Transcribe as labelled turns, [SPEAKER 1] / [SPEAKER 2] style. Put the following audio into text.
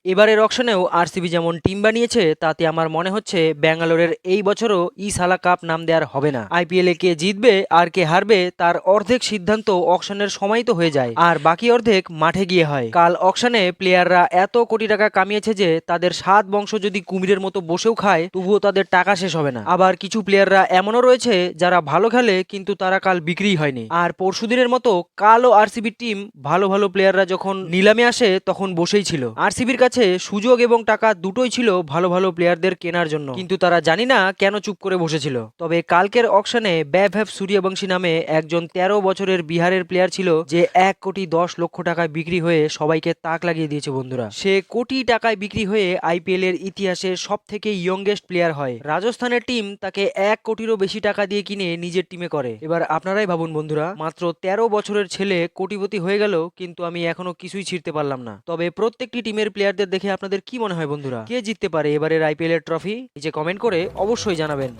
[SPEAKER 1] এবারের অকশনেও আরসিবি যেমন টিম বানিয়েছে তাতে আমার মনে হচ্ছে ব্যাঙ্গালোরের এই বছরও ইসালা কাপ নাম দেওয়ার হবে না। আইপিএলে কে জিতবে আর কে হারবে তার অর্ধেক সিদ্ধান্ত অকশনের সময় তো হয়ে যায়, আর বাকি অর্ধেক মাঠে গিয়ে হয়। কাল অকশনে প্লেয়াররা এত কোটি টাকা কামিয়েছে যে তাদের 7 বংশ যদি কুমিরের মতো বসেও খায় তবুও তাদের টাকা শেষ হবে না। আবার কিছু প্লেয়াররা এমনও রয়েছে যারা ভালো খেলে কিন্তু তারা কাল বিক্রি হয়নি। আর পরশুদিনের মতো কালও আরসিবি টিম ভালো ভালো প্লেয়াররা যখন নিলামে আসে তখন বসেই ছিল। আরসিবির কাছে সুযোগ এবং টাকা দুটোই ছিল ভালো ভালো প্লেয়ারদের কেনার জন্য, কিন্তু তারা জানি না কেন চুপ করে বসেছিল। তবে কালকের অকশনে বৈভব সূর্যবংশী নামে একজন 13 বছরের বিহারের প্লেয়ার ছিল যে 1,10,00,000 টাকায় বিক্রি হয়ে সবাইকে তাক লাগিয়ে দিয়েছে বন্ধুরা। সে কোটি টাকায় বিক্রি হয়ে আইপিএল এর ইতিহাসে সব থেকে ইয়ংগেস্ট প্লেয়ার হয়। রাজস্থানের টিম তাকে 1 কোটিরও বেশি টাকা দিয়ে কিনে নিজের টিমে করে। এবার আপনারাই ভাবুন বন্ধুরা, মাত্র 13 বছরের ছেলে কোটিপতি হয়ে গেল কিন্তু আমি এখনো কিছুই ছিঁড়তে পারলাম না। তবে প্রত্যেকটি টিমের প্লেয়ারদের দেখে আপনাদের কি মনে হয় বন্ধুরা, কে জিততে পারে এবারের আইপিএল এর ট্রফি? নিচে কমেন্ট করে অবশ্যই জানাবেন।